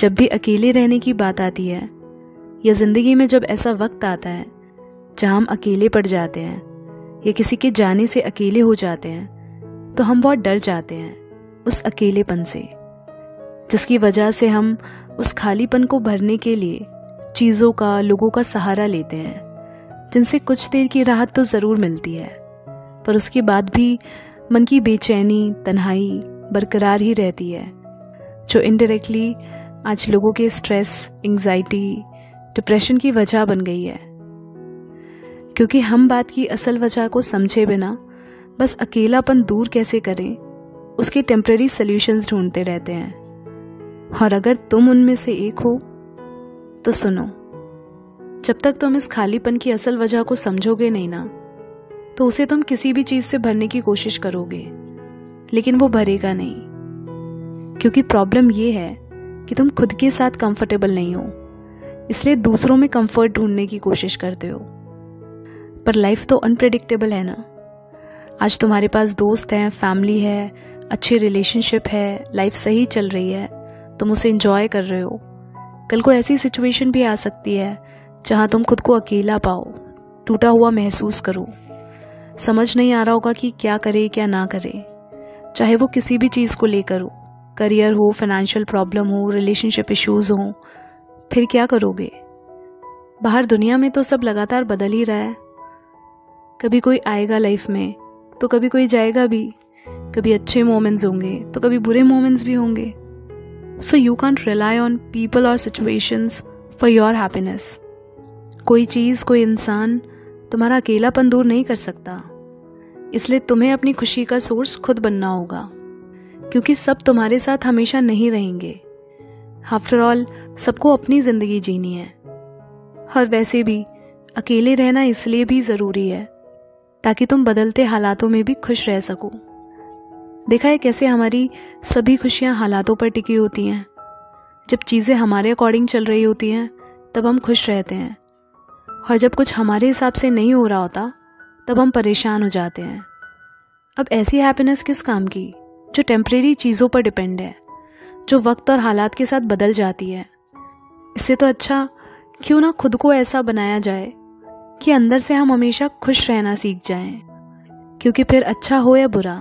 जब भी अकेले रहने की बात आती है या ज़िंदगी में जब ऐसा वक्त आता है जहाँ हम अकेले पड़ जाते हैं या किसी के जाने से अकेले हो जाते हैं, तो हम बहुत डर जाते हैं उस अकेलेपन से, जिसकी वजह से हम उस खालीपन को भरने के लिए चीज़ों का, लोगों का सहारा लेते हैं, जिनसे कुछ देर की राहत तो ज़रूर मिलती है, पर उसके बाद भी मन की बेचैनी, तन्हाई बरकरार ही रहती है, जो इनडायरेक्टली आज लोगों के स्ट्रेस, एंग्जाइटी, डिप्रेशन की वजह बन गई है। क्योंकि हम बात की असल वजह को समझे बिना बस अकेलापन दूर कैसे करें उसके टेम्परेरी सॉल्यूशंस ढूंढते रहते हैं। और अगर तुम उनमें से एक हो तो सुनो, जब तक तुम इस खालीपन की असल वजह को समझोगे नहीं ना, तो उसे तुम किसी भी चीज़ से भरने की कोशिश करोगे, लेकिन वो भरेगा नहीं। क्योंकि प्रॉब्लम ये है कि तुम खुद के साथ कंफर्टेबल नहीं हो, इसलिए दूसरों में कंफर्ट ढूंढने की कोशिश करते हो। पर लाइफ तो अनप्रेडिक्टेबल है ना। आज तुम्हारे पास दोस्त हैं, फैमिली है, अच्छी रिलेशनशिप है, लाइफ सही चल रही है, तुम उसे एंजॉय कर रहे हो। कल को ऐसी सिचुएशन भी आ सकती है जहां तुम खुद को अकेला पाओ, टूटा हुआ महसूस करो, समझ नहीं आ रहा होगा कि क्या करे क्या ना करे, चाहे वो किसी भी चीज़ को लेकर हो, करियर हो, फाइनेंशियल प्रॉब्लम हो, रिलेशनशिप इश्यूज हो। फिर क्या करोगे? बाहर दुनिया में तो सब लगातार बदल ही रहा है। कभी कोई आएगा लाइफ में तो कभी कोई जाएगा भी, कभी अच्छे मोमेंट्स होंगे तो कभी बुरे मोमेंट्स भी होंगे। So you can't rely on people और सिचुएशंस फॉर योर हैप्पीनेस। कोई चीज़, कोई इंसान तुम्हारा अकेलापन दूर नहीं कर सकता, इसलिए तुम्हें अपनी खुशी का सोर्स खुद बनना होगा, क्योंकि सब तुम्हारे साथ हमेशा नहीं रहेंगे। आफ्टर ऑल सबको अपनी ज़िंदगी जीनी है, और वैसे भी अकेले रहना इसलिए भी ज़रूरी है ताकि तुम बदलते हालातों में भी खुश रह सको। देखा है कैसे हमारी सभी खुशियाँ हालातों पर टिकी होती हैं। जब चीज़ें हमारे अकॉर्डिंग चल रही होती हैं तब हम खुश रहते हैं, और जब कुछ हमारे हिसाब से नहीं हो रहा होता तब हम परेशान हो जाते हैं। अब ऐसी हैप्पीनेस किस काम की जो टेम्परेरी चीज़ों पर डिपेंड है, जो वक्त और हालात के साथ बदल जाती है। इससे तो अच्छा क्यों ना खुद को ऐसा बनाया जाए कि अंदर से हम हमेशा खुश रहना सीख जाएं। क्योंकि फिर अच्छा हो या बुरा,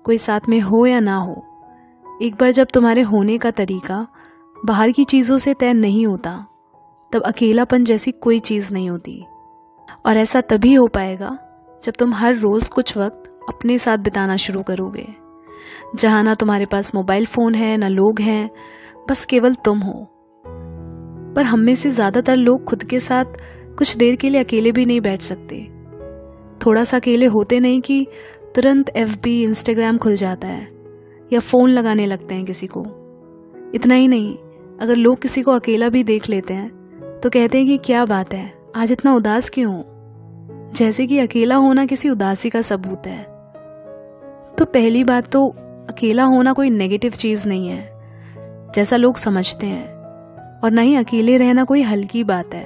कोई साथ में हो या ना हो, एक बार जब तुम्हारे होने का तरीका बाहर की चीज़ों से तय नहीं होता, तब अकेलापन जैसी कोई चीज़ नहीं होती। और ऐसा तभी हो पाएगा जब तुम हर रोज़ कुछ वक्त अपने साथ बिताना शुरू करोगे, जहाँ ना तुम्हारे पास मोबाइल फ़ोन है, ना लोग हैं, बस केवल तुम हो। पर हम में से ज़्यादातर लोग खुद के साथ कुछ देर के लिए अकेले भी नहीं बैठ सकते। थोड़ा सा अकेले होते नहीं कि तुरंत FB, इंस्टाग्राम खुल जाता है या फ़ोन लगाने लगते हैं किसी को। इतना ही नहीं, अगर लोग किसी को अकेला भी देख लेते हैं तो कहते हैं कि क्या बात है, आज इतना उदास क्यों हो, जैसे कि अकेला होना किसी उदासी का सबूत है। तो पहली बात तो अकेला होना कोई नेगेटिव चीज़ नहीं है जैसा लोग समझते हैं, और ना ही अकेले रहना कोई हल्की बात है।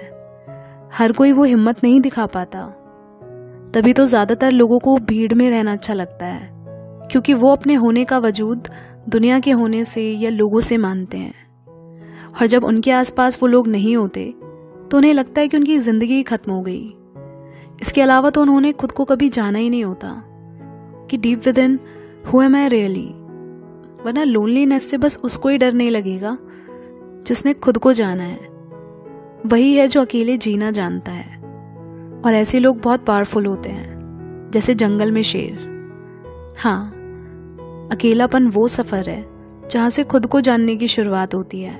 हर कोई वो हिम्मत नहीं दिखा पाता, तभी तो ज़्यादातर लोगों को भीड़ में रहना अच्छा लगता है, क्योंकि वो अपने होने का वजूद दुनिया के होने से या लोगों से मानते हैं। और जब उनके आसपास वो लोग नहीं होते तो उन्हें लगता है कि उनकी ज़िंदगी खत्म हो गई। इसके अलावा तो उन्होंने खुद को कभी जाना ही नहीं होता कि deep with in who am I really. वरना लोनलीनेस से बस उसको ही डर नहीं लगेगा जिसने खुद को जाना है। वही है जो अकेले जीना जानता है। और ऐसे लोग बहुत पावरफुल होते हैं, जैसे जंगल में शेर। हाँ, अकेलापन वो सफ़र है जहाँ से खुद को जानने की शुरुआत होती है,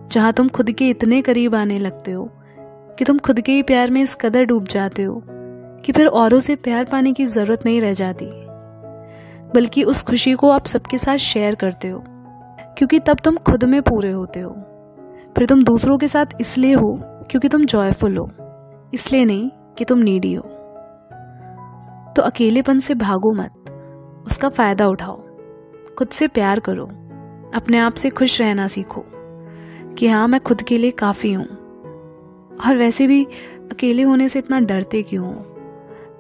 जहाँ तुम खुद के इतने करीब आने लगते हो कि तुम खुद के ही प्यार में इस कदर डूब जाते हो कि फिर औरों से प्यार पाने की ज़रूरत नहीं रह जाती, बल्कि उस खुशी को आप सबके साथ शेयर करते हो, क्योंकि तब तुम खुद में पूरे होते हो। फिर तुम दूसरों के साथ इसलिए हो क्योंकि तुम जॉयफुल हो, इसलिए नहीं कि तुम नीडी हो। तो अकेलेपन से भागो मत, उसका फ़ायदा उठाओ, खुद से प्यार करो, अपने आप से खुश रहना सीखो कि हाँ, मैं खुद के लिए काफ़ी हूँ। और वैसे भी अकेले होने से इतना डरते क्यों हो?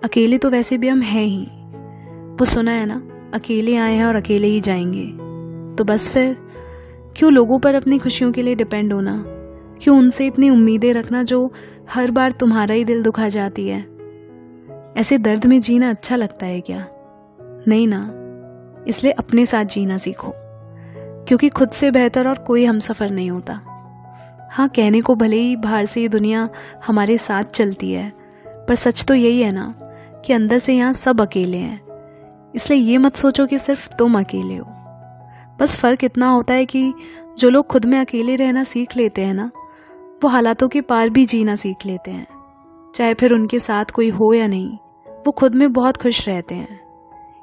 अकेले तो वैसे भी हम हैं ही। वो सुना है ना, अकेले आए हैं और अकेले ही जाएंगे। तो बस फिर क्यों लोगों पर अपनी खुशियों के लिए डिपेंड होना? क्यों उनसे इतनी उम्मीदें रखना जो हर बार तुम्हारा ही दिल दुखा जाती है? ऐसे दर्द में जीना अच्छा लगता है क्या? नहीं ना। इसलिए अपने साथ जीना सीखो, क्योंकि खुद से बेहतर और कोई हमसफर नहीं होता। हाँ, कहने को भले ही बाहर से ये दुनिया हमारे साथ चलती है, पर सच तो यही है ना कि अंदर से यहाँ सब अकेले हैं। इसलिए ये मत सोचो कि सिर्फ तुम अकेले हो। बस फ़र्क इतना होता है कि जो लोग खुद में अकेले रहना सीख लेते हैं ना, वो हालातों के पार भी जीना सीख लेते हैं। चाहे फिर उनके साथ कोई हो या नहीं, वो खुद में बहुत खुश रहते हैं।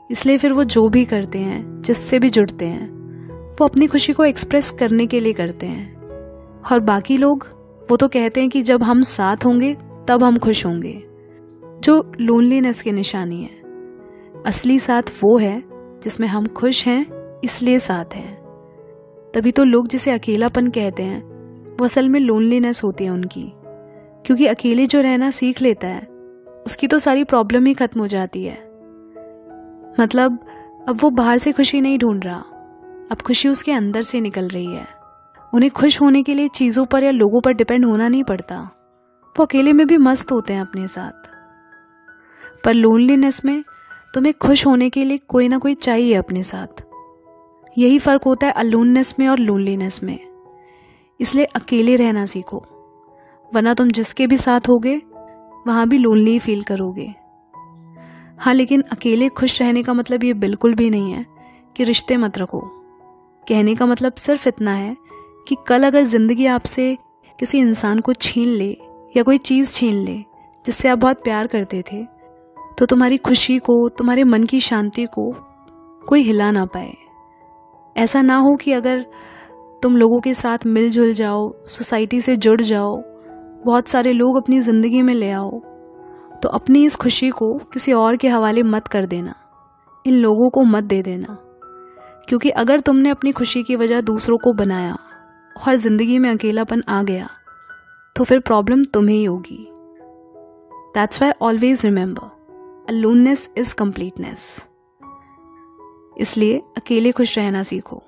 इसलिए फिर वो जो भी करते हैं, जिससे भी जुड़ते हैं, वो अपनी खुशी को एक्सप्रेस करने के लिए करते हैं। और बाकी लोग वो तो कहते हैं कि जब हम साथ होंगे तब हम खुश होंगे, जो लोनलीनेस की निशानी है। असली साथ वो है जिसमें हम खुश हैं, इसलिए साथ हैं। तभी तो लोग जिसे अकेलापन कहते हैं वो असल में लोनलीनेस होती है उनकी, क्योंकि अकेले जो रहना सीख लेता है उसकी तो सारी प्रॉब्लम ही खत्म हो जाती है। मतलब अब वो बाहर से खुशी नहीं ढूंढ रहा, अब खुशी उसके अंदर से निकल रही है। उन्हें खुश होने के लिए चीज़ों पर या लोगों पर डिपेंड होना नहीं पड़ता। वो अकेले में भी मस्त होते हैं अपने साथ। पर लोनलीनेस में तुम्हें खुश होने के लिए कोई ना कोई चाहिए अपने साथ। यही फ़र्क होता है अलोननेस में और लोनलीनेस में। इसलिए अकेले रहना सीखो, वरना तुम जिसके भी साथ होगे वहाँ भी लोनली फील करोगे। हाँ, लेकिन अकेले खुश रहने का मतलब ये बिल्कुल भी नहीं है कि रिश्ते मत रखो। कहने का मतलब सिर्फ इतना है कि कल अगर ज़िंदगी आपसे किसी इंसान को छीन ले या कोई चीज़ छीन ले जिससे आप बहुत प्यार करते थे, तो तुम्हारी खुशी को, तुम्हारे मन की शांति को कोई हिला ना पाए। ऐसा ना हो कि अगर तुम लोगों के साथ मिलजुल जाओ, सोसाइटी से जुड़ जाओ, बहुत सारे लोग अपनी ज़िंदगी में ले आओ, तो अपनी इस खुशी को किसी और के हवाले मत कर देना, इन लोगों को मत दे देना। क्योंकि अगर तुमने अपनी खुशी की वजह दूसरों को बनाया और ज़िंदगी में अकेलापन आ गया, तो फिर प्रॉब्लम तुम्हें ही होगी। That's why always remember, aloneness is completeness. इसलिए अकेले खुश रहना सीखो।